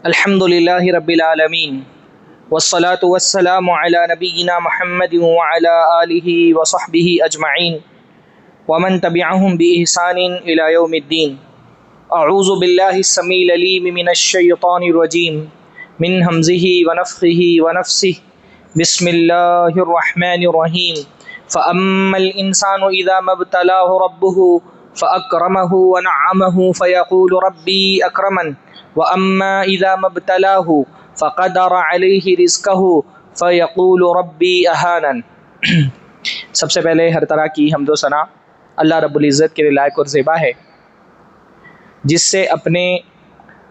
الحمد للہ رب العالمین والصلاة والسلام علی نبینا محمد وعلی آلہ وصحبہ اجمعین ومن تبعہم بإحسان الی یوم الدین. اعوذ باللہ السمیع العلیم من الشیطان الرجیم من ہمزہ ونفخہ ونفسہ. بسم اللہ الرحمن الرحیم. فأما الإنسان إذا ما ابتلاه ربه فأكرمه ونعمه فيقول ربي أكرمن وأما إذا ما ابتلاه فقدر عليه رزقه فيقول ربي أهانن. سب سے پہلے ہر طرح کی حمد و ثنا اللہ رب العزت کے لائق اور زیبا ہے، جس سے اپنے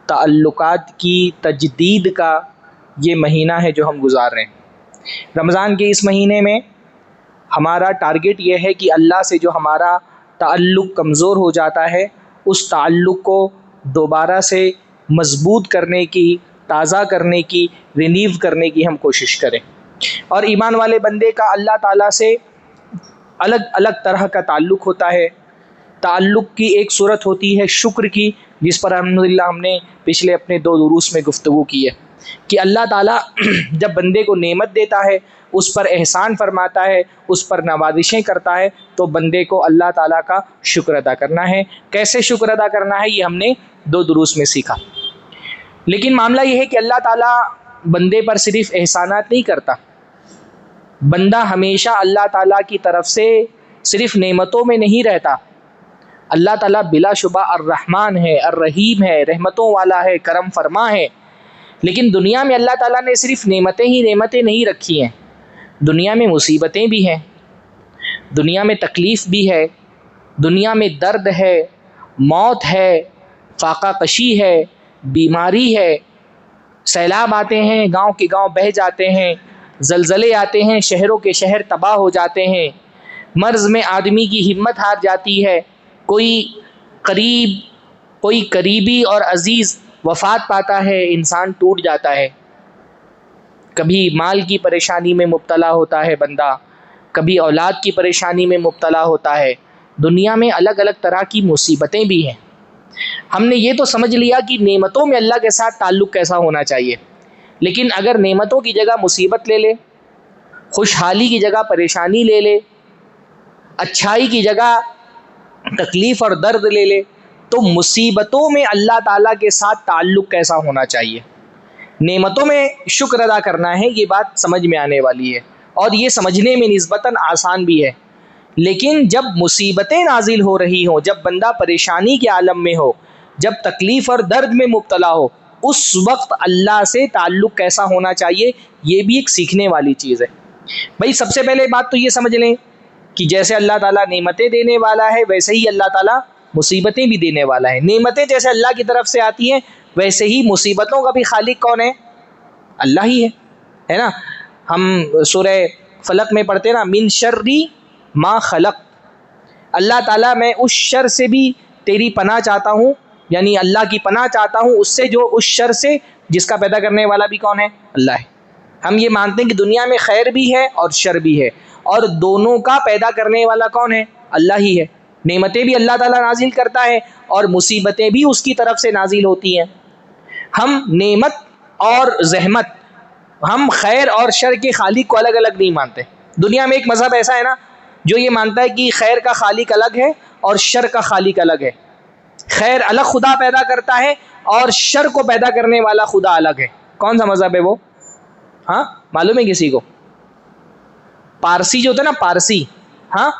تعلقات کی تجدید کا یہ مہینہ ہے جو ہم گزار رہے ہیں. رمضان کے اس مہینے میں ہمارا ٹارگٹ یہ ہے کہ اللہ سے جو ہمارا تعلق کمزور ہو جاتا ہے اس تعلق کو دوبارہ سے مضبوط کرنے کی، تازہ کرنے کی، رینیو کرنے کی ہم کوشش کریں. اور ایمان والے بندے کا اللہ تعالیٰ سے الگ الگ طرح کا تعلق ہوتا ہے. تعلق کی ایک صورت ہوتی ہے شکر کی، جس پر الحمدللہ ہم نے پچھلے اپنے 2 دروس میں گفتگو کی ہے کہ اللہ تعالیٰ جب بندے کو نعمت دیتا ہے، اس پر احسان فرماتا ہے، اس پر نوازشیں کرتا ہے، تو بندے کو اللہ تعالیٰ کا شکر ادا کرنا ہے. کیسے شکر ادا کرنا ہے یہ ہم نے 2 دروس میں سیکھا. لیکن معاملہ یہ ہے کہ اللہ تعالیٰ بندے پر صرف احسانات نہیں کرتا. بندہ ہمیشہ اللہ تعالیٰ کی طرف سے صرف نعمتوں میں نہیں رہتا. اللہ تعالیٰ بلا شبہ الرحمن ہے، الرحیم ہے، رحمتوں والا ہے، کرم فرما ہے. لیکن دنیا میں اللہ تعالیٰ نے صرف نعمتیں ہی نعمتیں نہیں رکھی ہیں. دنیا میں مصیبتیں بھی ہیں، دنیا میں تکلیف بھی ہے، دنیا میں درد ہے، موت ہے، فاقہ کشی ہے، بیماری ہے، سیلاب آتے ہیں، گاؤں کے گاؤں بہہ جاتے ہیں، زلزلے آتے ہیں، شہروں کے شہر تباہ ہو جاتے ہیں، مرض میں آدمی کی ہمت ہار جاتی ہے، کوئی قریبی اور عزیز وفات پاتا ہے، انسان ٹوٹ جاتا ہے. کبھی مال کی پریشانی میں مبتلا ہوتا ہے بندہ، کبھی اولاد کی پریشانی میں مبتلا ہوتا ہے. دنیا میں الگ الگ طرح کی مصیبتیں بھی ہیں. ہم نے یہ تو سمجھ لیا کہ نعمتوں میں اللہ کے ساتھ تعلق کیسا ہونا چاہیے، لیکن اگر نعمتوں کی جگہ مصیبت لے لے، خوشحالی کی جگہ پریشانی لے لے، اچھائی کی جگہ تکلیف اور درد لے لے، تو مصیبتوں میں اللہ تعالیٰ کے ساتھ تعلق کیسا ہونا چاہیے. نعمتوں میں شکر ادا کرنا ہے، یہ بات سمجھ میں آنے والی ہے اور یہ سمجھنے میں نسبتاً آسان بھی ہے. لیکن جب مصیبتیں نازل ہو رہی ہوں، جب بندہ پریشانی کے عالم میں ہو، جب تکلیف اور درد میں مبتلا ہو، اس وقت اللہ سے تعلق کیسا ہونا چاہیے، یہ بھی ایک سیکھنے والی چیز ہے. بھائی سب سے پہلے بات تو یہ سمجھ لیں کہ جیسے اللہ تعالیٰ نعمتیں دینے والا ہے، ویسے ہی اللہ تعالیٰ مصیبتیں بھی دینے والا ہے. نعمتیں جیسے اللہ کی طرف سے آتی ہیں، ویسے ہی مصیبتوں کا بھی خالق کون ہے؟ اللہ ہی ہے نا. ہم سورہ فلق میں پڑھتے ہیں نا، من شر ما خلق. اللہ تعالیٰ میں اس شر سے بھی تیری پناہ چاہتا ہوں، یعنی اللہ کی پناہ چاہتا ہوں اس سے، جو اس شر سے جس کا پیدا کرنے والا بھی کون ہے؟ اللہ ہے. ہم یہ مانتے ہیں کہ دنیا میں خیر بھی ہے اور شر بھی ہے، اور دونوں کا پیدا کرنے والا کون ہے؟ اللہ ہی ہے. نعمتیں بھی اللہ تعالیٰ نازل کرتا ہے اور مصیبتیں بھی اس کی طرف سے نازل ہوتی ہیں. ہم نعمت اور زحمت، ہم خیر اور شر کے خالق کو الگ الگ نہیں مانتے. دنیا میں ایک مذہب ایسا ہے نا جو یہ مانتا ہے کہ خیر کا خالق الگ ہے اور شر کا خالق الگ ہے. خیر الگ خدا پیدا کرتا ہے اور شر کو پیدا کرنے والا خدا الگ ہے. کون سا مذہب ہے وہ؟ ہاں معلوم ہے کسی کو؟ پارسی جو ہوتا ہے نا، پارسی، ہاں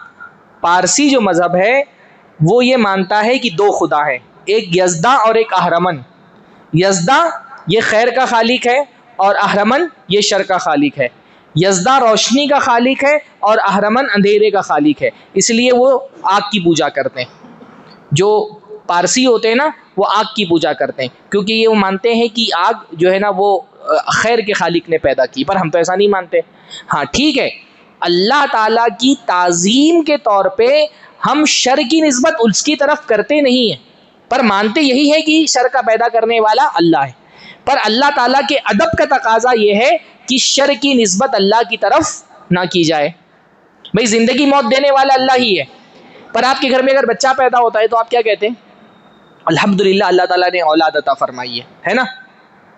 پارسی جو مذہب ہے وہ یہ مانتا ہے کہ 2 خدا ہیں، ایک یزداں اور ایک اہرمن. یزداں یہ خیر کا خالق ہے اور اہرمن یہ شر کا خالق ہے. یزداں روشنی کا خالق ہے اور اہرمن اندھیرے کا خالق ہے. اس لیے وہ آگ کی پوجا کرتے ہیں. جو پارسی ہوتے ہیں نا وہ آگ کی پوجا کرتے ہیں، کیونکہ یہ وہ مانتے ہیں کہ آگ جو ہے نا وہ خیر کے خالق نے پیدا کی. پر ہم تو ایسا نہیں مانتے. ہاں ٹھیک ہے، اللہ تعالیٰ کی تعظیم کے طور پہ ہم شر کی نسبت اس کی طرف کرتے نہیں ہیں، پر مانتے یہی ہے کہ شر کا پیدا کرنے والا اللہ ہے. پر اللہ تعالیٰ کے ادب کا تقاضا یہ ہے کہ شر کی نسبت اللہ کی طرف نہ کی جائے. بھئی زندگی موت دینے والا اللہ ہی ہے، پر آپ کے گھر میں اگر بچہ پیدا ہوتا ہے تو آپ کیا کہتے ہیں؟ الحمدللہ اللہ تعالیٰ نے اولاد عطا فرمائی ہے نا.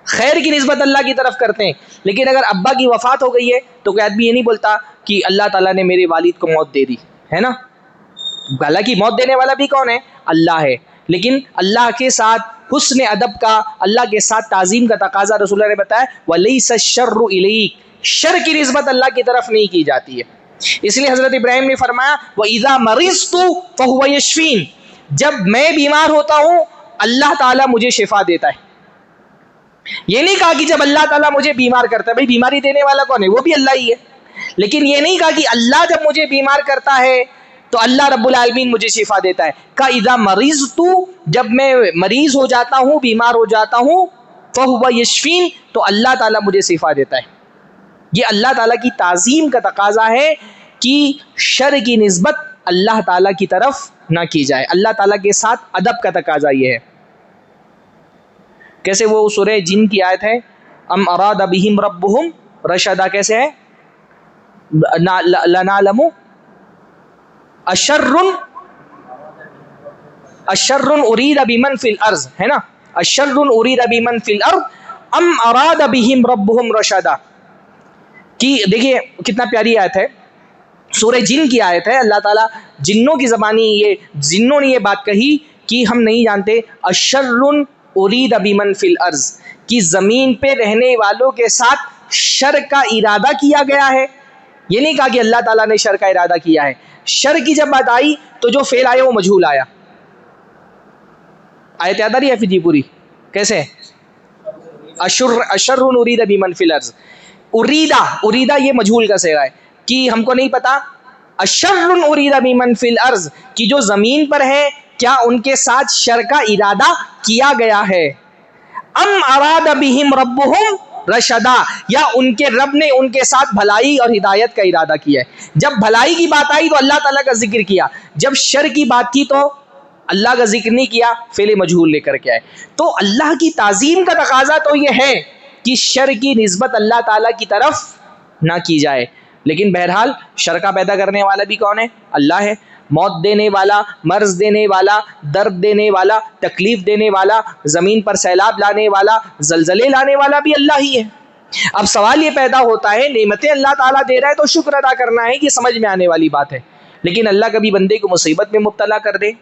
خیر کی نسبت اللہ کی طرف کرتے ہیں. لیکن اگر ابا کی وفات ہو گئی ہے تو کوئی آدمی یہ نہیں بولتا کہ اللہ تعالیٰ نے میرے والد کو موت دے دی, ہے نا. حالانکہ موت دینے والا بھی کون ہے؟ اللہ ہے. لیکن اللہ کے ساتھ حسن ادب کا, اللہ کے ساتھ تعظیم کا تقاضا رسول اللہ نے بتایا وَلَيْسَ الشَّرُّ إِلَيْكَ, شر کی نسبت اللہ کی طرف نہیں کی جاتی ہے. اس لیے حضرت ابراہیم نے فرمایا وَإِذَا مَرِضْتُ فَهُوَ يَشْفِينِ, جب میں بیمار ہوتا ہوں اللہ تعالیٰ مجھے شفا دیتا ہے. یہ نہیں کہا کہ جب اللہ تعالیٰ مجھے بیمار کرتا ہے, بھائی بیماری دینے والا کون ہے؟ وہ بھی اللہ ہی ہے. لیکن یہ نہیں کہا کہ اللہ جب مجھے بیمار کرتا ہے تو اللہ رب العالمین مجھے شفا دیتا ہے. کہا اذا مریضت, جب میں مریض ہو جاتا ہوں, بیمار ہو جاتا ہوں, فہو یشفین, تو اللہ تعالیٰ مجھے شفا دیتا ہے. یہ اللہ تعالیٰ کی تعظیم کا تقاضا ہے کہ شر کی نسبت اللہ تعالیٰ کی طرف نہ کی جائے. اللہ تعالیٰ کے ساتھ ادب کا تقاضا یہ ہے. کیسے وہ سورہ جن کی آیت ہے ام اراد بہم ربہم رشدا, کیسے ہے لنعلم اشر ارید بمن فی الارض, ہے نا, اشر ارید بمن فی الارض ام اراد بہم ربہم رشدا. کہ دیکھیے کتنا پیاری آیت ہے, سورہ جن کی آیت ہے. اللہ تعالیٰ جنوں کی زبانی, یہ جنوں نے یہ بات کہی کہ ہم نہیں جانتے اشر ارید بمن فی الارض, کہ زمین پہ رہنے والوں کے ساتھ شر کا ارادہ کیا گیا ہے. یہ نہیں کہا کہ اللہ تعالیٰ نے شر کا ارادہ کیا ہے. شر کی جب بات آئی تو جو فعل آیا وہ مجہول آیا. آیت یاد آ رہی ہے جی پوری؟ کیسے اشر ارید بمن فی الارض, اریدہ یہ مجہول کا صیغہ ہے کہ ہم کو نہیں پتا اشر ارید بمن فی الارض, کہ جو زمین پر ہے کیا ان کے ساتھ شر کا ارادہ کیا گیا ہے. ام اراد بہم ربہم رشدا, یا ان کے رب نے ان کے ساتھ بھلائی اور ہدایت کا ارادہ کیا ہے. جب بھلائی کی بات آئی تو اللہ تعالیٰ کا ذکر کیا, جب شر کی بات کی تو اللہ کا ذکر نہیں کیا, فعل مجہول لے کر کے آئے. تو اللہ کی تعظیم کا تقاضا تو یہ ہے کہ شر کی نسبت اللہ تعالیٰ کی طرف نہ کی جائے. لیکن بہرحال شر کا پیدا کرنے والا بھی کون ہے؟ اللہ ہے. موت دینے والا, مرض دینے والا, درد دینے والا, تکلیف دینے والا, زمین پر سیلاب لانے والا, زلزلے لانے والا بھی اللہ ہی ہے. اب سوال یہ پیدا ہوتا ہے, نعمتیں اللہ تعالیٰ دے رہا ہے تو شکر ادا کرنا ہے, یہ سمجھ میں آنے والی بات ہے. لیکن اللہ کبھی بندے کو مصیبت میں مبتلا کر دے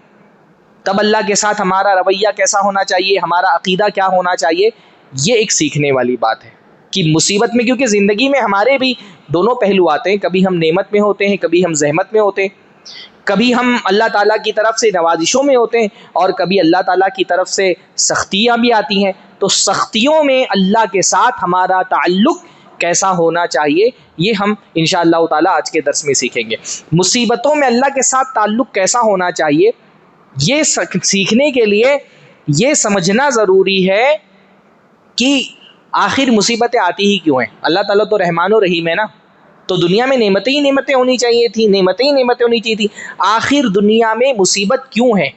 تب اللہ کے ساتھ ہمارا رویہ کیسا ہونا چاہیے, ہمارا عقیدہ کیا ہونا چاہیے, یہ ایک سیکھنے والی بات ہے. کہ مصیبت میں, کیونکہ زندگی میں ہمارے بھی دونوں پہلو آتے ہیں, کبھی ہم نعمت میں ہوتے ہیں, کبھی ہم زحمت میں ہوتے ہیں, کبھی ہم اللہ تعالیٰ کی طرف سے نوازشوں میں ہوتے ہیں, اور کبھی اللہ تعالیٰ کی طرف سے سختیاں بھی آتی ہیں. تو سختیوں میں اللہ کے ساتھ ہمارا تعلق کیسا ہونا چاہیے, یہ ہم انشاءاللہ تعالیٰ آج کے درس میں سیکھیں گے. مصیبتوں میں اللہ کے ساتھ تعلق کیسا ہونا چاہیے, یہ سیکھنے کے لیے یہ سمجھنا ضروری ہے کہ آخر مصیبتیں آتی ہی کیوں ہیں. اللہ تعالیٰ تو رحمان و رحیم ہے نا, تو دنیا میں نعمتیں ہی نعمتیں ہونی چاہیے تھی, نعمتیں ہی نعمتیں ہونی چاہیے تھی. آخر دنیا میں مصیبت کیوں ہے,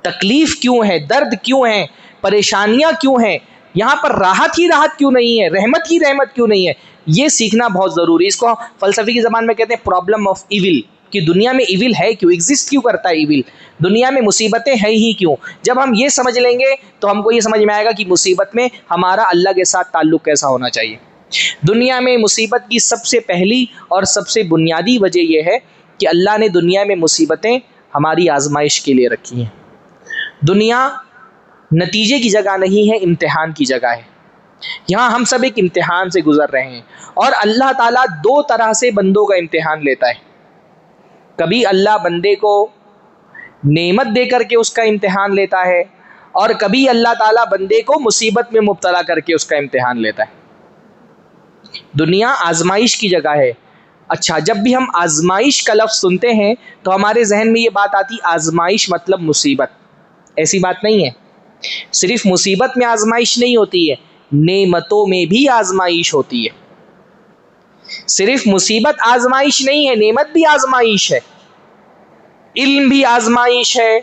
تکلیف کیوں ہے, درد کیوں ہے, پریشانیاں کیوں ہیں, یہاں پر راحت ہی راحت کیوں نہیں ہے, رحمت ہی رحمت کیوں نہیں ہے, یہ سیکھنا بہت ضروری ہے. اس کو فلسفی کی زبان میں کہتے ہیں پرابلم آف ایول, کہ دنیا میں ایول ہے کیوں, ایگزسٹ کیوں کرتا ہے ایول, دنیا میں مصیبتیں ہیں ہی کیوں. جب ہم یہ سمجھ لیں گے تو ہم کو یہ سمجھ میں آئے گا کہ مصیبت میں ہمارا اللہ کے ساتھ تعلق کیسا ہونا چاہیے. دنیا میں مصیبت کی سب سے پہلی اور سب سے بنیادی وجہ یہ ہے کہ اللہ نے دنیا میں مصیبتیں ہماری آزمائش کے لیے رکھی ہیں. دنیا نتیجے کی جگہ نہیں ہے, امتحان کی جگہ ہے. یہاں ہم سب ایک امتحان سے گزر رہے ہیں, اور اللہ تعالیٰ دو طرح سے بندوں کا امتحان لیتا ہے. کبھی اللہ بندے کو نعمت دے کر کے اس کا امتحان لیتا ہے, اور کبھی اللہ تعالیٰ بندے کو مصیبت میں مبتلا کر کے اس کا امتحان لیتا ہے. دنیا آزمائش کی جگہ ہے. اچھا, جب بھی ہم آزمائش کا لفظ سنتے ہیں تو ہمارے ذہن میں یہ بات آتی آزمائش مطلب مصیبت. ایسی بات نہیں ہے. صرف مصیبت میں آزمائش نہیں ہوتی ہے, نعمتوں میں بھی آزمائش ہوتی ہے. صرف مصیبت آزمائش نہیں ہے, نعمت بھی آزمائش ہے. علم بھی آزمائش ہے,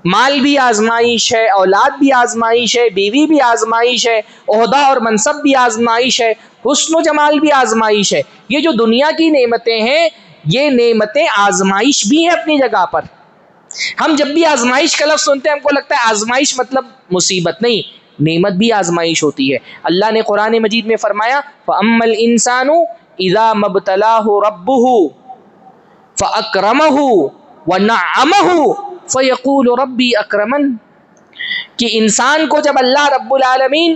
مال بھی آزمائش ہے, اولاد بھی آزمائش ہے, بیوی بھی آزمائش ہے, عہدہ اور منصب بھی آزمائش ہے, حسن و جمال بھی آزمائش ہے. یہ جو دنیا کی نعمتیں ہیں یہ نعمتیں آزمائش بھی ہیں اپنی جگہ پر. ہم جب بھی آزمائش کا لفظ سنتے ہیں ہم کو لگتا ہے آزمائش مطلب مصیبت، نہیں، نعمت بھی آزمائش ہوتی ہے۔ اللہ نے قرآن مجید میں فرمایا فَأَمَّا الْإِنسَانُ إِذَا مَبْتَلَاهُ رَبُّهُ فَأَكْرَمَهُ وَنَعَّمَهُ فَيَقُولُ رَبِّي أَكْرَمَنِ، کہ انسان کو جب اللہ رب العالمین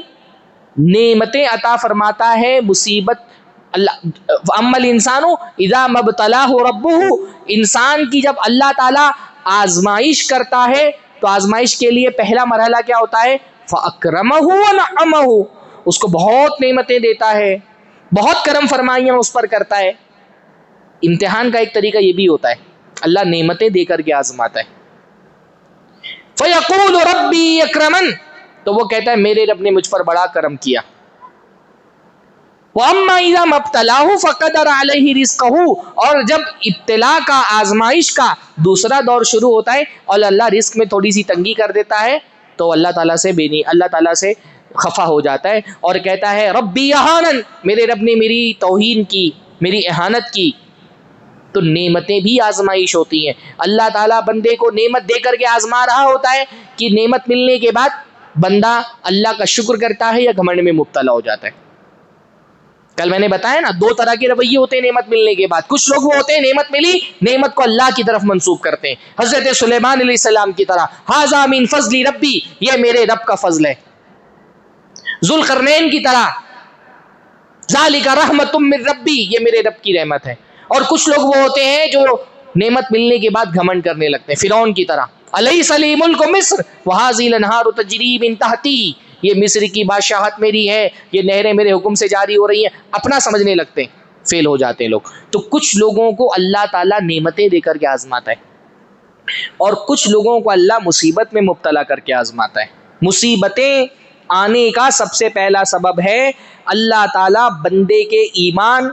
نعمتیں عطا فرماتا ہے، مصیبت اللہ اما الانسان اذا مبتلاه ربه، انسان کی جب اللہ تعالی آزمائش کرتا ہے تو آزمائش کے لیے پہلا مرحلہ کیا ہوتا ہے؟ فاکرمه ونعمه، اس کو بہت نعمتیں دیتا ہے، بہت کرم فرمائیاں اس پر کرتا ہے۔ امتحان کا ایک طریقہ یہ بھی ہوتا ہے، اللہ نعمتیں دے کر کے آزماتا ہے۔ فیقول ربی اکرمن، تو وہ کہتا ہے میرے رب نے مجھ پر بڑا کرم کیا۔ وَأَمَّا إِذَا مَبْتَلَاهُ فَقَدَرَ عَلَيْهِ رِزْقَهُ، اور جب ابتلا کا، آزمائش کا دوسرا دور شروع ہوتا ہے اور اللہ رزق میں تھوڑی سی تنگی کر دیتا ہے تو اللہ تعالیٰ سے خفا ہو جاتا ہے اور کہتا ہے ربی اہانن، میرے رب نے میری توہین کی، میری اہانت کی۔ تو نعمتیں بھی آزمائش ہوتی ہیں۔ اللہ تعالیٰ بندے کو نعمت دے کر کے آزما رہا ہوتا ہے کہ نعمت ملنے کے بعد بندہ اللہ کا شکر کرتا ہے یا گھمنڈ میں مبتلا ہو جاتا ہے۔ کل میں نے بتایا نا، دو طرح کے رویے ہوتے ہیں نعمت ملنے کے بعد۔ کچھ لوگ وہ ہوتے ہیں نعمت ملی، نعمت کو اللہ کی طرف منسوب کرتے ہیں، حضرت سلیمان علیہ السلام کی طرح، ھذا من فضل ربی، یہ میرے رب کا فضل ہے۔ ذوالقرنین کی طرح، ذالک رحمت من ربی، یہ میرے رب کی رحمت ہے۔ اور کچھ لوگ وہ ہوتے ہیں جو نعمت ملنے کے بعد گھمنڈ کرنے لگتے ہیں، فرعون کی طرح، الیس لی ملک مصر وھذی الانہار تجری من تحتی، یہ مصر کی بادشاہت میری ہے، یہ نہریں میرے حکم سے جاری ہو رہی ہیں، اپنا سمجھنے لگتے ہیں، فیل ہو جاتے ہیں لوگ۔ تو کچھ لوگوں کو اللہ تعالیٰ نعمتیں دے کر کے آزماتا ہے اور کچھ لوگوں کو اللہ مصیبت میں مبتلا کر کے آزماتا ہے۔ مصیبتیں آنے کا سب سے پہلا سبب ہے اللہ تعالیٰ بندے کے ایمان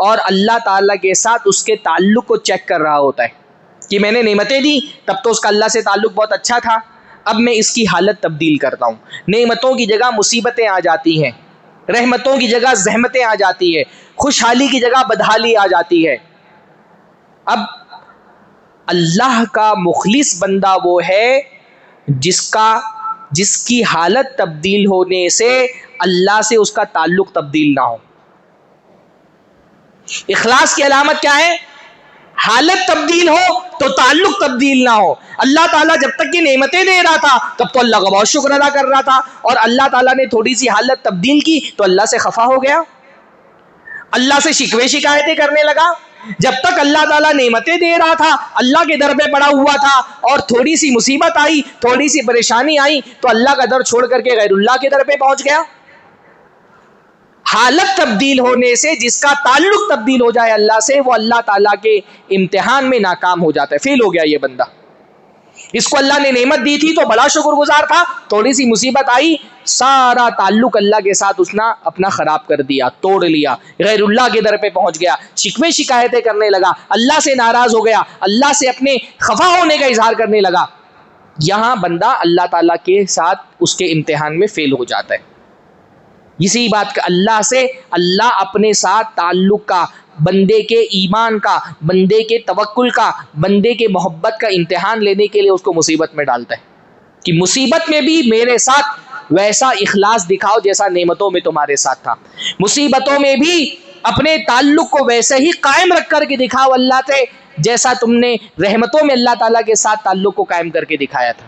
اور اللہ تعالیٰ کے ساتھ اس کے تعلق کو چیک کر رہا ہوتا ہے کہ میں نے نعمتیں دی، تب تو اس کا اللہ سے تعلق بہت اچھا تھا، اب میں اس کی حالت تبدیل کرتا ہوں۔ نعمتوں کی جگہ مصیبتیں آ جاتی ہیں، رحمتوں کی جگہ زحمتیں آ جاتی ہے، خوشحالی کی جگہ بدحالی آ جاتی ہے۔ اب اللہ کا مخلص بندہ وہ ہے جس کی حالت تبدیل ہونے سے اللہ سے اس کا تعلق تبدیل نہ ہو۔ اخلاص کی علامت کیا ہے؟ حالت تبدیل ہو تو تعلق تبدیل نہ ہو۔ اللہ تعالیٰ جب تک یہ نعمتیں دے رہا تھا تب تو اللہ کا بہت شکر ادا کر رہا تھا، اور اللہ تعالیٰ نے تھوڑی سی حالت تبدیل کی تو اللہ سے خفا ہو گیا، اللہ سے شکوے شکایتیں کرنے لگا۔ جب تک اللہ تعالیٰ نعمتیں دے رہا تھا، اللہ کے در پہ پڑا ہوا تھا، اور تھوڑی سی مصیبت آئی، تھوڑی سی پریشانی آئی تو اللہ کا در چھوڑ کر کے غیر اللہ کے در پہ پہنچ گیا۔ حالت تبدیل ہونے سے جس کا تعلق تبدیل ہو جائے اللہ سے، وہ اللہ تعالیٰ کے امتحان میں ناکام ہو جاتا ہے، فیل ہو گیا یہ بندہ۔ اس کو اللہ نے نعمت دی تھی تو بڑا شکر گزار تھا، تھوڑی سی مصیبت آئی، سارا تعلق اللہ کے ساتھ اس نے اپنا خراب کر دیا، توڑ لیا، غیر اللہ کے در پہ پہنچ گیا، شکوے شکایتیں کرنے لگا، اللہ سے ناراض ہو گیا، اللہ سے اپنے خفا ہونے کا اظہار کرنے لگا۔ یہاں بندہ اللہ تعالیٰ کے ساتھ اس کے امتحان میں فیل ہو جاتا ہے۔ اسی بات کا اللہ سے، اللہ اپنے ساتھ تعلق کا، بندے کے ایمان کا، بندے کے توکل کا، بندے کے محبت کا امتحان لینے کے لیے اس کو مصیبت میں ڈالتا ہے کہ مصیبت میں بھی میرے ساتھ ویسا اخلاص دکھاؤ جیسا نعمتوں میں تمہارے ساتھ تھا، مصیبتوں میں بھی اپنے تعلق کو ویسے ہی قائم رکھ کر کے دکھاؤ اللہ سے جیسا تم نے رحمتوں میں اللہ تعالیٰ کے ساتھ تعلق کو قائم کر کے دکھایا تھا۔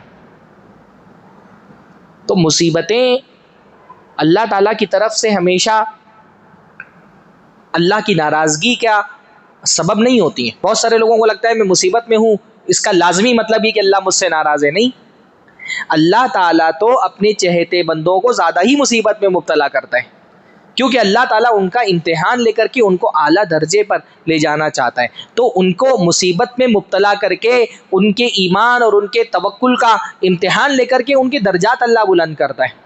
تو مصیبتیں اللہ تعالیٰ کی طرف سے ہمیشہ اللہ کی ناراضگی کا سبب نہیں ہوتی ہیں۔ بہت سارے لوگوں کو لگتا ہے میں مصیبت میں ہوں، اس کا لازمی مطلب ہی کہ اللہ مجھ سے ناراض ہے، نہیں۔ اللہ تعالیٰ تو اپنے چہتے بندوں کو زیادہ ہی مصیبت میں مبتلا کرتا ہے، کیونکہ اللہ تعالیٰ ان کا امتحان لے کر کے ان کو اعلیٰ درجے پر لے جانا چاہتا ہے، تو ان کو مصیبت میں مبتلا کر کے ان کے ایمان اور ان کے توکل کا امتحان لے کر کے ان کے درجات اللہ بلند کرتا ہے۔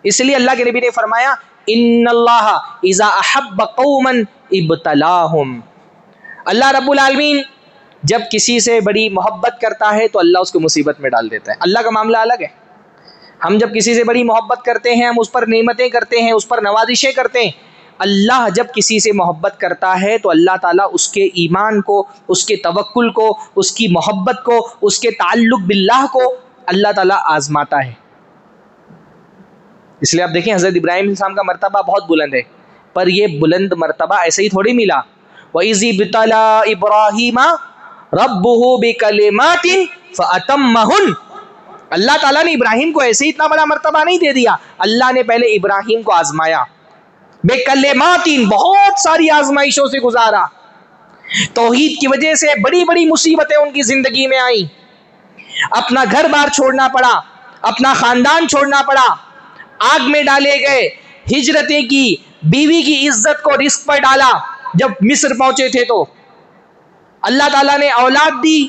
اس لیے اللہ کے نبی نے فرمایا ان اللہ اذا احب قوما ابتلاہم، اللہ رب العالمین جب کسی سے بڑی محبت کرتا ہے تو اللہ اس کو مصیبت میں ڈال دیتا ہے۔ اللہ کا معاملہ الگ ہے، ہم جب کسی سے بڑی محبت کرتے ہیں، ہم اس پر نعمتیں کرتے ہیں، اس پر نوازشیں کرتے ہیں، اللہ جب کسی سے محبت کرتا ہے تو اللہ تعالیٰ اس کے ایمان کو، اس کے توکل کو، اس کی محبت کو، اس کے تعلق باللہ کو اللہ تعالیٰ آزماتا ہے. اس لیے آپ دیکھیں حضرت ابراہیم علیہ السلام کا مرتبہ بہت بلند ہے، پر یہ بلند مرتبہ ایسے ہی تھوڑی ملا. وَإِذِ ابْتَلَىٰ إِبْرَاهِيمَ رَبُّهُ بِكَلِمَاتٍ فَأَتَمَّهُنَّ. اللہ تعالیٰ نے ابراہیم کو ایسے ہی اتنا بڑا مرتبہ نہیں دے دیا، اللہ نے پہلے ابراہیم کو آزمایا. بِكَلِمَاتٍ، بہت ساری آزمائشوں سے گزارا. توحید کی وجہ سے بڑی بڑی مصیبتیں ان کی زندگی میں آئیں، اپنا گھر بار چھوڑنا پڑا، اپنا خاندان چھوڑنا پڑا، آگ میں ڈالے گئے، ہجرتیں کی، بیوی کی عزت کو رسک پر ڈالا. جب مصر پہنچے تھے تو اللہ تعالیٰ نے اولاد دی،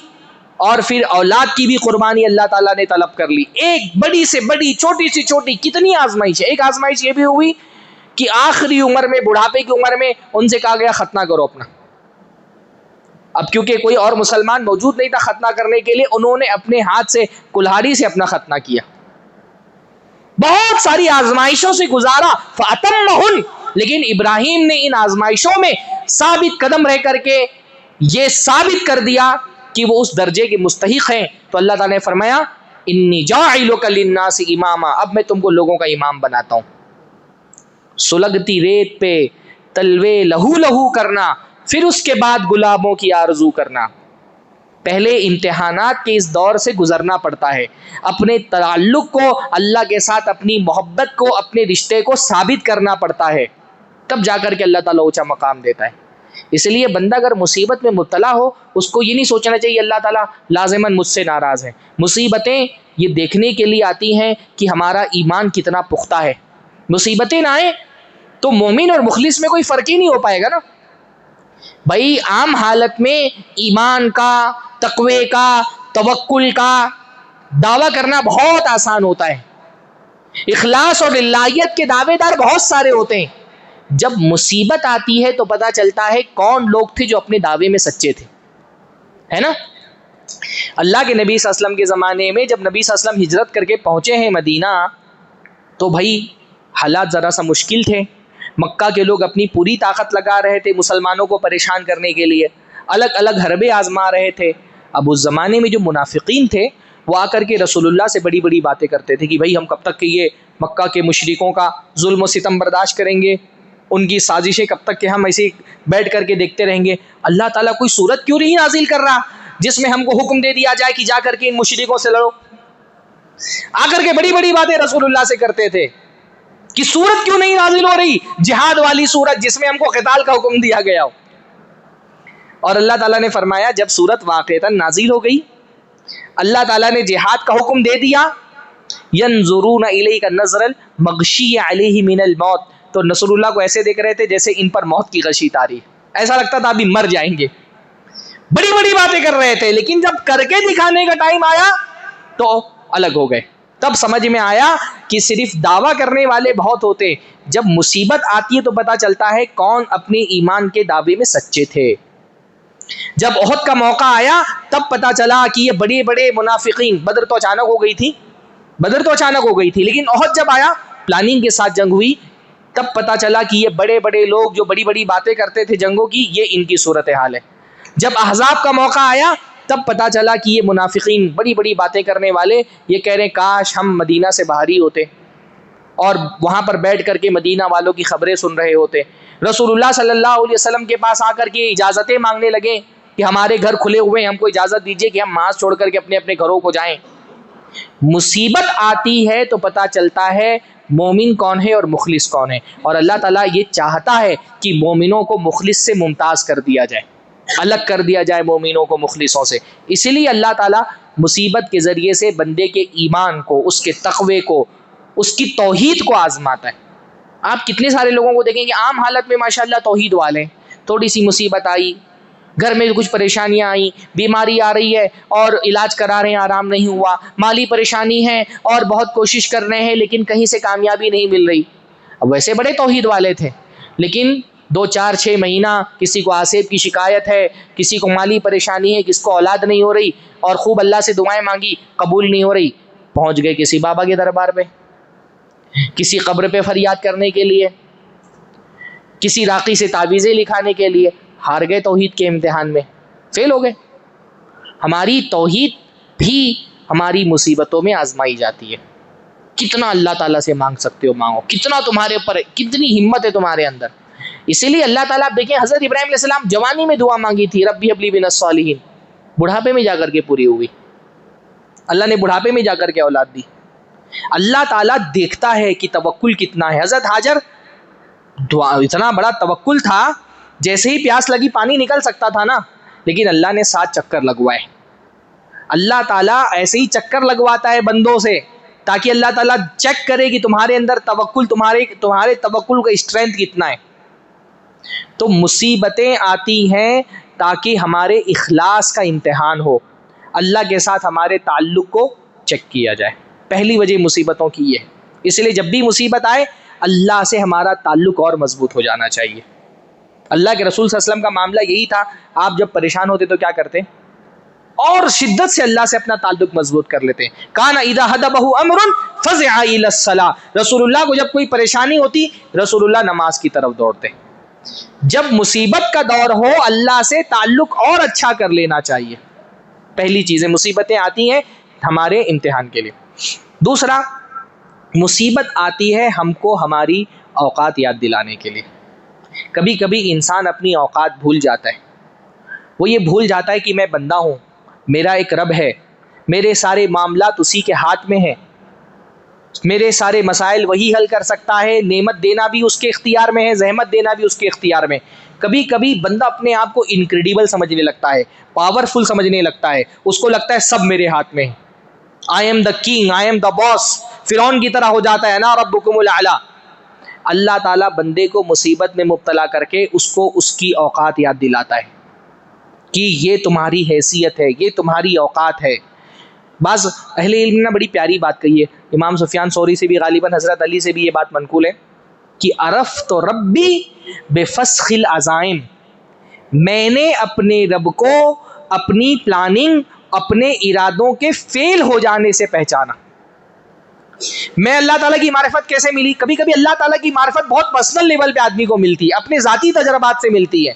اور پھر اولاد کی بھی قربانی اللہ تعالیٰ نے طلب کر لی. ایک بڑی سے بڑی، چھوٹی سے چھوٹی کتنی آزمائش ہے. ایک آزمائش یہ بھی ہوئی کہ آخری عمر میں، بڑھاپے کی عمر میں ان سے کہا گیا ختنہ کرو اپنا. اب کیونکہ کوئی اور مسلمان موجود نہیں تھا ختنہ کرنے کے لیے، انہوں نے اپنے ہاتھ سے کلہاڑی سے اپنا ختنہ کیا. بہت ساری آزمائشوں سے گزارا. فَأَتَمَّهُنَّ، لیکن ابراہیم نے ان آزمائشوں میں ثابت قدم رہ کر کے یہ ثابت کر دیا کہ وہ اس درجے کے مستحق ہیں. تو اللہ تعالیٰ نے فرمایا انی جاعلک للناس اماما، اب میں تم کو لوگوں کا امام بناتا ہوں. سلگتی ریت پہ تلوے لہو لہو کرنا، پھر اس کے بعد گلابوں کی آرزو کرنا. پہلے امتحانات کے اس دور سے گزرنا پڑتا ہے، اپنے تعلق کو اللہ کے ساتھ، اپنی محبت کو، اپنے رشتے کو ثابت کرنا پڑتا ہے، تب جا کر کے اللہ تعالیٰ اونچا مقام دیتا ہے. اس لیے بندہ اگر مصیبت میں مبتلا ہو، اس کو یہ نہیں سوچنا چاہیے اللہ تعالیٰ لازماً مجھ سے ناراض ہے. مصیبتیں یہ دیکھنے کے لیے آتی ہیں کہ ہمارا ایمان کتنا پختہ ہے. مصیبتیں نہ آئیں تو مومن اور مخلص میں کوئی فرق ہی نہیں ہو پائے گا نا. بھائی عام حالت میں ایمان کا، تقوی کا، توکل کا دعویٰ کرنا بہت آسان ہوتا ہے، اخلاص اور للہیت کے دعوے دار بہت سارے ہوتے ہیں. جب مصیبت آتی ہے تو پتہ چلتا ہے کون لوگ تھے جو اپنے دعوے میں سچے تھے، ہے نا. اللہ کے نبی صلی اللہ علیہ وسلم کے زمانے میں جب نبی صلی اللہ علیہ وسلم ہجرت کر کے پہنچے ہیں مدینہ، تو بھائی حالات ذرا سا مشکل تھے. مکہ کے لوگ اپنی پوری طاقت لگا رہے تھے مسلمانوں کو پریشان کرنے کے لیے، الگ الگ حربے آزما رہے تھے. اب اس زمانے میں جو منافقین تھے وہ آ کر کے رسول اللہ سے بڑی بڑی باتیں کرتے تھے کہ بھائی ہم کب تک کہ یہ مکہ کے مشرکوں کا ظلم و ستم برداشت کریں گے، ان کی سازشیں کب تک کہ ہم ایسے بیٹھ کر کے دیکھتے رہیں گے. اللہ تعالیٰ کوئی صورت کیوں نہیں نازل کر رہا جس میں ہم کو حکم دے دیا جائے کہ جا کر کے ان مشرکوں سے لڑو. آ کر کے بڑی بڑی باتیں رسول اللہ سے کرتے تھے کہ صورت کیوں نہیں نازل ہو رہی، جہاد والی صورت جس میں ہم کو قتال کا حکم دیا گیا ہو. اور اللہ تعالیٰ نے فرمایا جب صورت واقعتاً نازل ہو گئی، اللہ تعالیٰ نے جہاد کا حکم دے دیا. ینظرون الیک نظر المغشی علیہ من الموت، تو رسول اللہ کو ایسے دیکھ رہے تھے جیسے ان پر موت کی غشی تاری، ایسا لگتا تھا ابھی مر جائیں گے. بڑی بڑی باتیں کر رہے تھے، لیکن جب کر کے دکھانے کا ٹائم آیا تو الگ ہو گئے. تب سمجھ میں آیا کہ صرف دعویٰ کرنے والے بہت ہوتے، جب مصیبت آتی ہے تو پتہ چلتا ہے کون اپنے ایمان کے دعوے میں سچے تھے. جب احد کا موقع آیا تب پتہ چلا کہ یہ بڑے بڑے منافقین، بدر تو اچانک ہو گئی تھی، لیکن احد جب آیا پلاننگ کے ساتھ جنگ ہوئی، تب پتہ چلا کہ یہ بڑے بڑے لوگ جو بڑی بڑی باتیں کرتے تھے جنگوں کی، یہ ان کی صورتحال ہے. جب احزاب کا موقع آیا تب پتہ چلا کہ یہ منافقین بڑی بڑی باتیں کرنے والے یہ کہہ رہے ہیں کاش ہم مدینہ سے باہر ہی ہوتے اور وہاں پر بیٹھ کر کے مدینہ والوں کی خبریں سن رہے ہوتے. رسول اللہ صلی اللہ علیہ وسلم کے پاس آ کر کے اجازتیں مانگنے لگے کہ ہمارے گھر کھلے ہوئے ہیں، ہم کو اجازت دیجیے کہ ہم ماس چھوڑ کر کے اپنے اپنے گھروں کو جائیں. مصیبت آتی ہے تو پتہ چلتا ہے مومن کون ہے اور مخلص کون ہے. اور اللہ تعالیٰ یہ چاہتا ہے کہ مومنوں کو مخلص سے ممتاز کر دیا جائے، الگ کر دیا جائے مومنوں کو مخلصوں سے. اسی لیے اللہ تعالیٰ مصیبت کے ذریعے سے بندے کے ایمان کو، اس کے تقوی کو، اس کی توحید کو آزماتا ہے. آپ کتنے سارے لوگوں کو دیکھیں گے عام حالت میں ماشاءاللہ توحید والے، تھوڑی سی مصیبت آئی، گھر میں کچھ پریشانیاں آئیں، بیماری آ رہی ہے اور علاج کرا رہے ہیں آرام نہیں ہوا، مالی پریشانی ہے اور بہت کوشش کر رہے ہیں لیکن کہیں سے کامیابی نہیں مل رہی. اب ویسے بڑے توحید والے تھے، لیکن 2-4-6 مہینہ کسی کو آسیب کی شکایت ہے، کسی کو مالی پریشانی ہے، کس کو اولاد نہیں ہو رہی اور خوب اللہ سے دعائیں مانگی قبول نہیں ہو رہی، پہنچ گئے کسی بابا کے دربار پہ، کسی قبر پہ فریاد کرنے کے لیے. کسی راقی سے تعویذیں لکھانے کے لیے، ہار گئے توحید کے امتحان میں، فیل ہو گئے۔ ہماری توحید بھی ہماری مصیبتوں میں آزمائی جاتی ہے۔ کتنا اللہ تعالیٰ سے مانگ سکتے ہو مانگو، کتنا تمہارے اوپر، کتنی ہمت ہے تمہارے اندر۔ اسی لیے اللہ تعالیٰ آپ دیکھیں، حضرت ابراہیم علیہ السلام جوانی میں دعا مانگی تھی، ربی ہب لی من الصالحین، بڑھاپے میں جا کر کے پوری ہوئی۔ اللہ نے بڑھاپے میں جا کر کے اولاد دی۔ اللہ تعالیٰ دیکھتا ہے کہ توکل کتنا ہے۔ حضرت حاجر اتنا بڑا توکل تھا، جیسے ہی پیاس لگی پانی نکل سکتا تھا نا، لیکن اللہ نے 7 چکر لگوائے۔ اللہ تعالیٰ ایسے ہی چکر لگواتا ہے بندوں سے، تاکہ اللہ تعالیٰ چیک کرے کہ تمہارے اندر توکل، تمہارے توکل کا اسٹرینتھ کتنا ہے۔ تو مصیبتیں آتی ہیں تاکہ ہمارے اخلاص کا امتحان ہو، اللہ کے ساتھ ہمارے تعلق کو چیک کیا جائے۔ پہلی وجہ مصیبتوں کی یہ ہے۔ اس لیے جب بھی مصیبت آئے، اللہ سے ہمارا تعلق اور مضبوط ہو جانا چاہیے۔ اللہ کے رسول صلی اللہ علیہ وسلم کا معاملہ یہی تھا، آپ جب پریشان ہوتے تو کیا کرتے؟ اور شدت سے اللہ سے اپنا تعلق مضبوط کر لیتے ہیں۔ کان اذا حدبہ امر فزع الی الصلاۃ، رسول اللہ کو جب کوئی پریشانی ہوتی، رسول اللہ نماز کی طرف دوڑتے۔ جب مصیبت کا دور ہو، اللہ سے تعلق اور اچھا کر لینا چاہیے۔ پہلی چیزیں، مصیبتیں آتی ہیں ہمارے امتحان کے لیے۔ دوسرا، مصیبت آتی ہے ہم کو ہماری اوقات یاد دلانے کے لیے۔ کبھی کبھی انسان اپنی اوقات بھول جاتا ہے۔ وہ یہ بھول جاتا ہے کہ میں بندہ ہوں، میرا ایک رب ہے، میرے سارے معاملات اسی کے ہاتھ میں ہیں، میرے سارے مسائل وہی حل کر سکتا ہے، نعمت دینا بھی اس کے اختیار میں ہے، زحمت دینا بھی اس کے اختیار میں۔ کبھی کبھی بندہ اپنے آپ کو انکریڈیبل سمجھنے لگتا ہے، پاورفل سمجھنے لگتا ہے، اس کو لگتا ہے سب میرے ہاتھ میں ہے، I am the king, I am the boss, فرعون کی طرح ہو جاتا ہے، انا ربکم الاعلی۔ اللہ تعالیٰ بندے کو مصیبت میں مبتلا کر کے اس کو اس کی اوقات یاد دلاتا ہے کہ یہ تمہاری حیثیت ہے، یہ تمہاری اوقات ہے۔ بعض اہل علم نے بڑی پیاری بات کہی ہے، امام سفیان ثوری سے بھی، غالباً حضرت علی سے بھی یہ بات منقول ہے کہ عرفت ربی بفسخ العزائم، میں نے اپنے رب کو اپنی پلاننگ، اپنے ارادوں کے فیل ہو جانے سے پہچانا۔ میں اللہ تعالیٰ کی معرفت کیسے ملی؟ کبھی کبھی اللہ تعالیٰ کی معرفت بہت پرسنل لیول پہ آدمی کو ملتی ہے، اپنے ذاتی تجربات سے ملتی ہے۔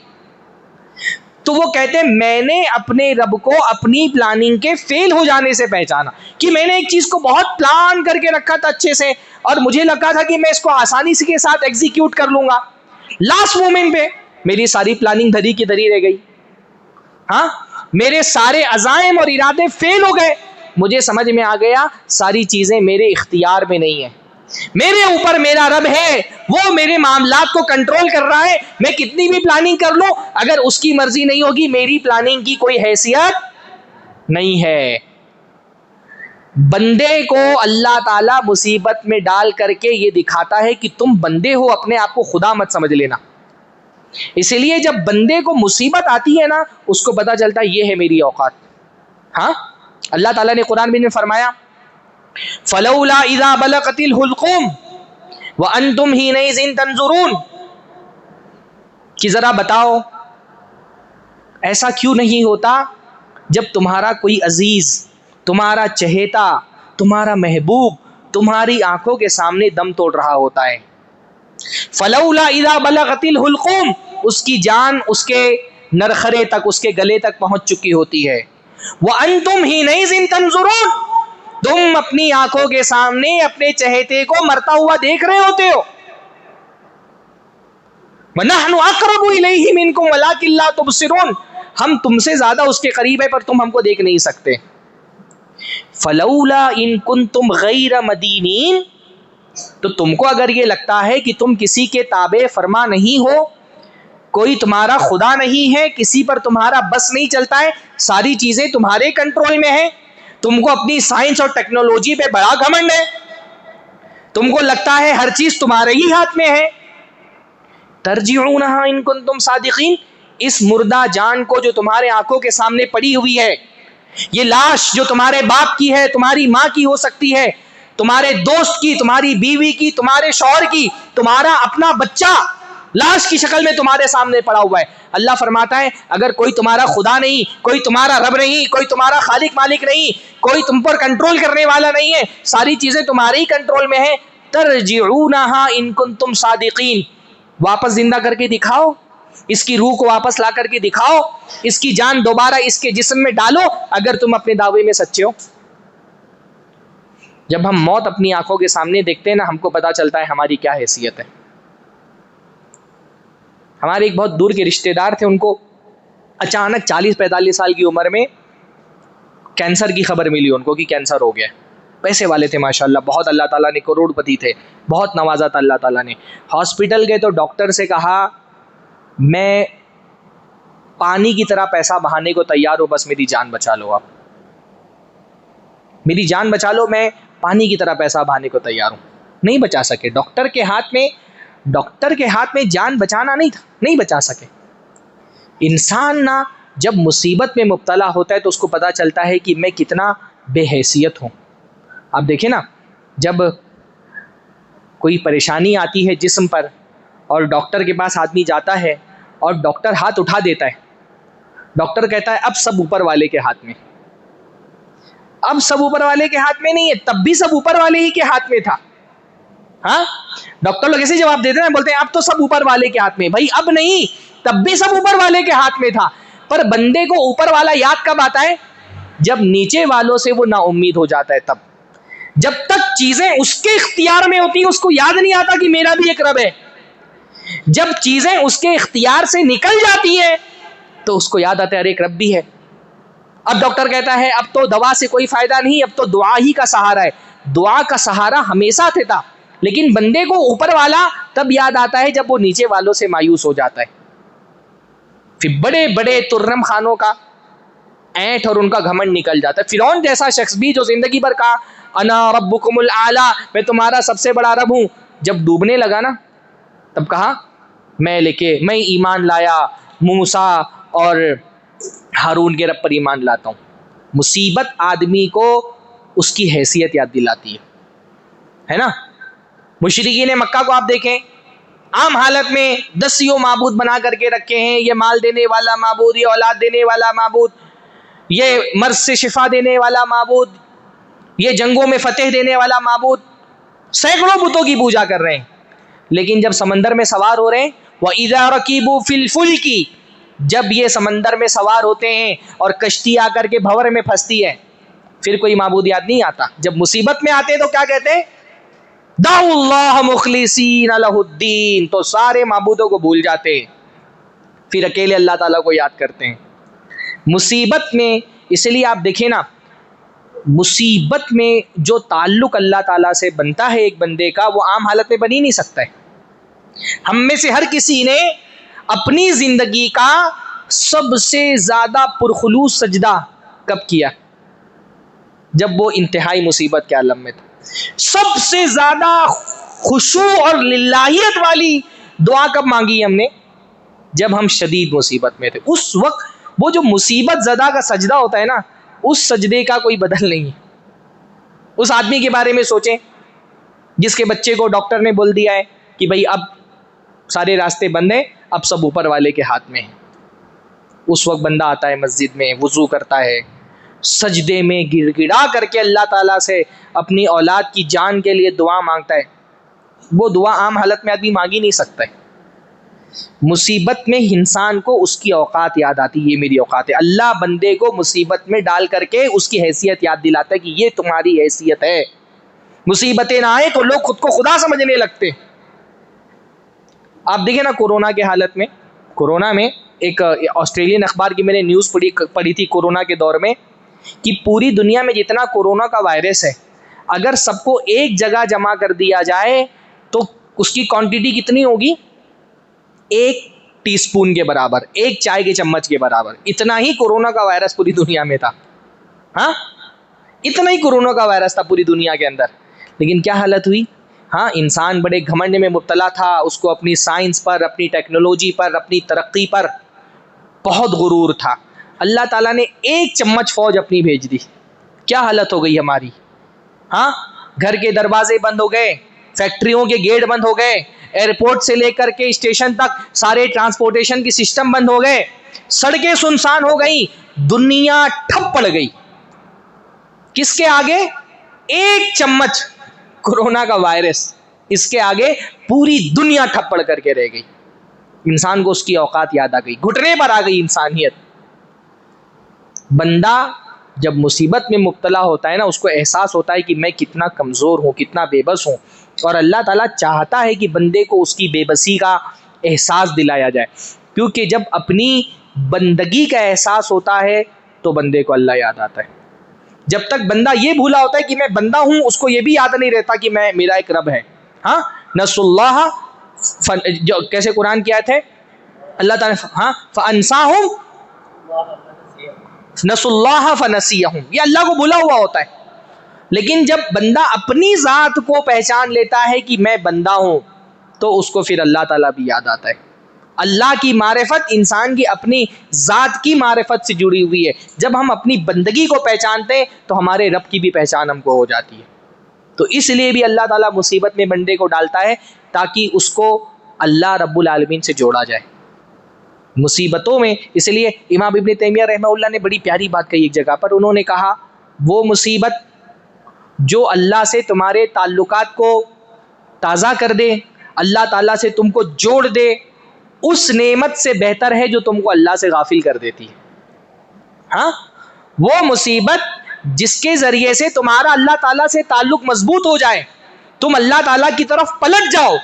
تو وہ کہتے ہیں میں نے اپنے رب کو اپنی پلاننگ کے فیل ہو جانے سے پہچانا، کہ میں نے ایک چیز کو بہت پلان کر کے رکھا تھا اچھے سے، اور مجھے لگا تھا کہ میں اس کو آسانی سے کے ساتھ ایگزیکیوٹ کر لوں گا، لاسٹ مومنٹ پہ میری ساری پلاننگ دھری کی دھری رہ گئی، ہاں میرے سارے عزائم اور ارادے فیل ہو گئے۔ مجھے سمجھ میں آ گیا ساری چیزیں میرے اختیار میں نہیں ہیں، میرے اوپر میرا رب ہے، وہ میرے معاملات کو کنٹرول کر رہا ہے۔ میں کتنی بھی پلاننگ کر لوں، اگر اس کی مرضی نہیں ہوگی، میری پلاننگ کی کوئی حیثیت نہیں ہے۔ بندے کو اللہ تعالیٰ مصیبت میں ڈال کر کے یہ دکھاتا ہے کہ تم بندے ہو، اپنے آپ کو خدا مت سمجھ لینا۔ اسی لیے جب بندے کو مصیبت آتی ہے نا، اس کو پتا چلتا ہے یہ ہے میری اوقات۔ ہاں اللہ تعالیٰ نے قرآن میں فرمایا فَلَوْلَا إِذَا بَلَغَتِ الْحُلْقُومَ وَأَنْتُمْ حِينَئِذٍ تَنظُرُونَ، کہ ذرا بتاؤ ایسا کیوں نہیں ہوتا جب تمہارا کوئی عزیز، تمہارا چہیتا، تمہارا محبوب تمہاری آنکھوں کے سامنے دم توڑ رہا ہوتا ہے۔ فَلَوْلَا إِذَا بَلَغَتِ الْحُلْقُومَ، اس کی جان اس کے نرخرے تک، اس کے گلے تک پہنچ چکی ہوتی ہے۔ وَأَنْتُمْ حِينَئِذٍ تَنظُرُونَ، تم اپنی آنکھوں کے سامنے اپنے چہیتے کو مرتا ہوا دیکھ رہے ہوتے ہو۔ وَنَحْنُ أَقْرَبُ إِلَيْهِ مِنْكُمْ وَلَكِنْ لَا تُبْصِرُونَ، ہم تم سے زیادہ اس کے قریب ہے پر تم ہم کو دیکھ نہیں سکتے۔ فَلَوْلَا إِن كُنْتُمْ غَيْرَ مَدِينِينَ، تو تم کو اگر یہ لگتا ہے کہ تم کسی کے تابع فرما نہیں ہو، کوئی تمہارا خدا نہیں ہے، کسی پر تمہارا بس نہیں چلتا ہے، ساری چیزیں تمہارے کنٹرول میں ہیں، تم کو اپنی سائنس اور ٹیکنالوجی پہ بڑا گھمنڈ ہے، تم کو لگتا ہے ہر چیز تمہارے ہی ہاتھ میں ہے، ترجعونہا ان کنتم صادقین، اس مردہ جان کو جو تمہارے آنکھوں کے سامنے پڑی ہوئی ہے، یہ لاش جو تمہارے باپ کی ہے، تمہاری ماں کی ہو سکتی ہے، تمہارے دوست کی، تمہاری بیوی کی، تمہارے شوہر کی، تمہارا اپنا بچہ لاش کی شکل میں تمہارے سامنے پڑا ہوا ہے۔ اللہ فرماتا ہے اگر کوئی تمہارا خدا نہیں، کوئی تمہارا رب نہیں، کوئی تمہارا خالق مالک نہیں، کوئی تم پر کنٹرول کرنے والا نہیں ہے، ساری چیزیں تمہارے ہی کنٹرول میں ہیں، ترجعونہا ان کنتم صادقین، واپس زندہ کر کے دکھاؤ، اس کی روح کو واپس لا کر کے دکھاؤ، اس کی جان دوبارہ اس کے جسم میں ڈالو اگر تم اپنے دعوے میں سچے ہو۔ جب ہم موت اپنی آنکھوں کے سامنے دیکھتے ہیں نا، ہم کو پتا چلتا ہے ہماری کیا حیثیت ہے۔ ہمارے ایک بہت دور کے رشتہ دار تھے، ان کو اچانک 40-45 سال کی عمر میں کینسر کی خبر ملی ان کو کہ کینسر ہو گیا۔ پیسے والے تھے ماشاءاللہ، بہت اللہ تعالیٰ نے کروڑ پتی تھے، بہت نوازا تھا اللہ تعالیٰ نے۔ ہاسپٹل گئے تو ڈاکٹر سے کہا میں پانی کی طرح پیسہ بہانے کو تیار ہوں، بس میری جان بچا لو، آپ میری جان بچا لو، میں پانی کی طرح پیسہ بہانے کو تیار ہوں۔ نہیں بچا سکے، ڈاکٹر کے ہاتھ میں جان بچانا نہیں تھا، نہیں بچا سکے۔ انسان نا جب مصیبت میں مبتلا ہوتا ہے تو اس کو پتا چلتا ہے کہ میں کتنا بے حیثیت ہوں۔ آپ دیکھیں نا، جب کوئی پریشانی آتی ہے جسم پر اور ڈاکٹر کے پاس آدمی جاتا ہے اور ڈاکٹر ہاتھ اٹھا دیتا ہے، ڈاکٹر کہتا ہے اب سب اوپر والے کے ہاتھ میں۔ اب سب اوپر والے کے ہاتھ میں نہیں ہے، تب بھی سب اوپر والے ہی کے ہاتھ میں تھا۔ ہاں، ڈاکٹر لوگ ایسے جواب دیتے ہیں، بولتے ہیں اب تو سب اوپر والے کے ہاتھ میں۔ بھائی اب نہیں، تب بھی سب اوپر والے کے ہاتھ میں تھا۔ پر بندے کو اوپر والا یاد کب آتا ہے؟ جب نیچے والوں سے وہ نا امید ہو جاتا ہے تب۔ جب تک چیزیں اس کے اختیار میں ہوتی ہیں اس کو یاد نہیں آتا کہ میرا بھی ایک رب ہے۔ جب چیزیں اس کے اختیار سے نکل جاتی ہیں تو اس کو یاد آتا ہے ارے ایک رب بھی ہے۔ اب ڈاکٹر کہتا ہے اب تو دوا سے کوئی فائدہ نہیں، اب تو دعا ہی کا سہارا ہے۔ دعا کا سہارا ہمیشہ تھا، لیکن بندے کو اوپر والا تب یاد آتا ہے جب وہ نیچے والوں سے مایوس ہو جاتا ہے۔ پھر بڑے بڑے ترنم خانوں کا اینٹ اور ان کا گھمنڈ نکل جاتا ہے۔ فرعون جیسا شخص بھی جو زندگی بھر کہا انا ربکم الاعلی، میں تمہارا سب سے بڑا رب ہوں، جب ڈوبنے لگا نا تب کہا میں ایمان لایا موسیٰ اور ہارون کے رب پر ایمان لاتا ہوں۔ مصیبت آدمی کو اس کی حیثیت یاد دلاتی ہے نا۔ مشرکین مکہ کو آپ دیکھیں، عام حالت میں 10 معبود بنا کر کے رکھے ہیں، یہ مال دینے والا معبود، یہ اولاد دینے والا معبود، یہ مرض سے شفا دینے والا معبود، یہ جنگوں میں فتح دینے والا معبود، سینکڑوں بتوں کی پوجا کر رہے ہیں۔ لیکن جب سمندر میں سوار ہو رہے ہیں، وَإِذَا رَكِبُوا فِي الْفُلْكِ، جب یہ سمندر میں سوار ہوتے ہیں اور کشتی آ کر کے بھنور میں پھنستی ہے، پھر کوئی معبود یاد نہیں آتا۔ جب مصیبت میں آتے ہیں تو کیا کہتے ہیں؟ دعوا اللہ مخلصین لہ الدین، تو سارے معبودوں کو بھول جاتے ہیں، پھر اکیلے اللہ تعالیٰ کو یاد کرتے ہیں۔ مصیبت میں اس لیے آپ دیکھیں نا، مصیبت میں جو تعلق اللہ تعالیٰ سے بنتا ہے ایک بندے کا، وہ عام حالت میں بن ہی نہیں سکتا ہے۔ ہم میں سے ہر کسی نے اپنی زندگی کا سب سے زیادہ پرخلوص سجدہ کب کیا؟ جب وہ انتہائی مصیبت کے عالم میں تھا۔ سب سے زیادہ خشوع اور للہیت والی دعا کب مانگی ہم نے؟ جب ہم شدید مصیبت میں تھے۔ اس وقت وہ جو مصیبت زدہ کا سجدہ ہوتا ہے نا، اس سجدے کا کوئی بدل نہیں ہے۔ اس آدمی کے بارے میں سوچیں جس کے بچے کو ڈاکٹر نے بول دیا ہے کہ بھئی اب سارے راستے بند ہیں، اب سب اوپر والے کے ہاتھ میں ہیں۔ اس وقت بندہ آتا ہے مسجد میں، وضو کرتا ہے، سجدے میں گر گڑا کر کے اللہ تعالیٰ سے اپنی اولاد کی جان کے لیے دعا مانگتا ہے۔ وہ دعا عام حالت میں آدمی مانگ ہی نہیں سکتا ہے۔ مصیبت میں انسان کو اس کی اوقات یاد آتی، یہ میری اوقات ہے۔ اللہ بندے کو مصیبت میں ڈال کر کے اس کی حیثیت یاد دلاتا ہے کہ یہ تمہاری حیثیت ہے۔ مصیبتیں نہ آئے تو لوگ خود کو خدا سمجھنے لگتے۔ آپ دیکھیں نا کورونا کے حالت میں، کورونا میں ایک آسٹریلین اخبار کی میں نے نیوز پڑھی تھی کورونا کے دور میں، کہ پوری دنیا میں جتنا کورونا کا وائرس ہے، اگر سب کو ایک جگہ جمع کر دیا جائے تو اس کی کوانٹٹی کتنی ہوگی؟ 1 ٹی سپون کے برابر، 1 چائے کے چمچ کے برابر۔ اتنا ہی کورونا کا وائرس پوری دنیا میں تھا۔ ہاں، اتنا ہی کورونا کا وائرس تھا پوری دنیا کے اندر۔ لیکن کیا حالت ہوئی؟ ہاں، انسان بڑے گھمنڈ میں مبتلا تھا، اس کو اپنی سائنس پر، اپنی ٹیکنالوجی پر، اپنی ترقی پر بہت غرور تھا۔ اللہ تعالیٰ نے 1 چمچ فوج اپنی بھیج دی، کیا حالت ہو گئی ہماری؟ ہاں، گھر کے دروازے بند ہو گئے، فیکٹریوں کے گیٹ بند ہو گئے، ایئرپورٹ سے لے کر کے اسٹیشن تک سارے ٹرانسپورٹیشن کی سسٹم بند ہو گئے، سڑکیں سنسان ہو گئیں، دنیا ٹھپ پڑ گئی۔ کس کے آگے؟ 1 چمچ کورونا کا وائرس۔ اس کے آگے پوری دنیا تھپڑ کر کے رہ گئی. انسان کو اس کی اوقات یاد آ گئی, گھٹنے پر آ گئی انسانیت. بندہ جب مصیبت میں مبتلا ہوتا ہے نا, اس کو احساس ہوتا ہے کہ میں کتنا کمزور ہوں, کتنا بے بس ہوں, اور اللہ تعالیٰ چاہتا ہے کہ بندے کو اس کی بے بسی کا احساس دلایا جائے, کیونکہ جب اپنی بندگی کا احساس ہوتا ہے تو بندے کو اللہ یاد آتا ہے. جب تک بندہ یہ بھولا ہوتا ہے کہ میں بندہ ہوں, اس کو یہ بھی یاد نہیں رہتا کہ میں میرا ایک رب ہے. ہاں, نسوا اللہ, جو کیسے قرآن کی آیت ہے, اللہ تعالیٰ ہاں فانساہم نسوا اللہ فنسیہم, یہ اللہ کو بھولا ہوا ہوتا ہے. لیکن جب بندہ اپنی ذات کو پہچان لیتا ہے کہ میں بندہ ہوں, تو اس کو پھر اللہ تعالیٰ بھی یاد آتا ہے. اللہ کی معرفت انسان کی اپنی ذات کی معرفت سے جڑی ہوئی ہے. جب ہم اپنی بندگی کو پہچانتے ہیں تو ہمارے رب کی بھی پہچان ہم کو ہو جاتی ہے. تو اس لیے بھی اللہ تعالیٰ مصیبت میں بندے کو ڈالتا ہے تاکہ اس کو اللہ رب العالمین سے جوڑا جائے مصیبتوں میں. اس لیے امام ابن تیمیہ رحمہ اللہ نے بڑی پیاری بات کہی ایک جگہ پر. انہوں نے کہا وہ مصیبت جو اللہ سے تمہارے تعلقات کو تازہ کر دے, اللہ تعالیٰ سے تم کو جوڑ دے, اس نعمت سے بہتر ہے جو تم کو اللہ سے غافل کر دیتی ہے. ہاں, وہ مصیبت جس کے ذریعے سے تمہارا اللہ تعالیٰ سے تعلق مضبوط ہو جائے, تم اللہ تعالیٰ کی طرف پلٹ جاؤ,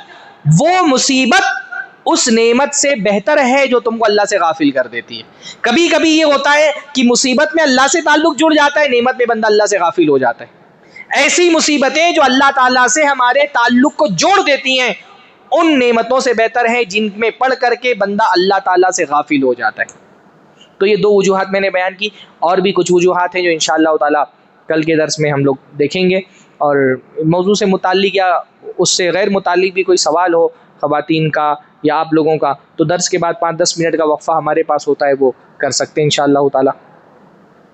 وہ مصیبت اس نعمت سے بہتر ہے جو تم کو اللہ سے غافل کر دیتی ہے. کبھی کبھی یہ ہوتا ہے کہ مصیبت میں اللہ سے تعلق جڑ جاتا ہے, نعمت میں بندہ اللہ سے غافل ہو جاتا ہے. ایسی مصیبتیں جو اللہ تعالیٰ سے ہمارے تعلق کو جوڑ دیتی ہیں, ان نعمتوں سے بہتر ہے جن میں پڑھ کر کے بندہ اللہ تعالیٰ سے غافل ہو جاتا ہے. تو یہ 2 وجوہات میں نے بیان کی, اور بھی کچھ وجوہات ہیں جو انشاءاللہ تعالیٰ کل کے درس میں ہم لوگ دیکھیں گے. اور موضوع سے متعلق یا اس سے غیر متعلق بھی کوئی سوال ہو خواتین کا یا آپ لوگوں کا, تو درس کے بعد 5-10 منٹ کا وقفہ ہمارے پاس ہوتا ہے, وہ کر سکتے ہیں انشاءاللہ تعالیٰ.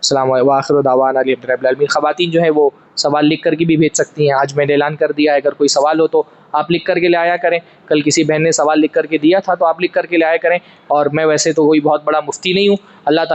السلام علیکم وآخر دعوانا الحمد للہ رب العالمین. خواتین جو ہے وہ سوال لکھ کر کے بھی بھیج سکتی ہیں. آج میں نے اعلان کر دیا ہے, اگر کوئی سوال ہو تو آپ لکھ کر کے لے آیا کریں. کل کسی بہن نے سوال لکھ کر کے دیا تھا تو آپ لکھ کر کے لے آیا کریں. اور میں ویسے تو کوئی بہت بڑا مفتی نہیں ہوں, اللہ تعالیٰ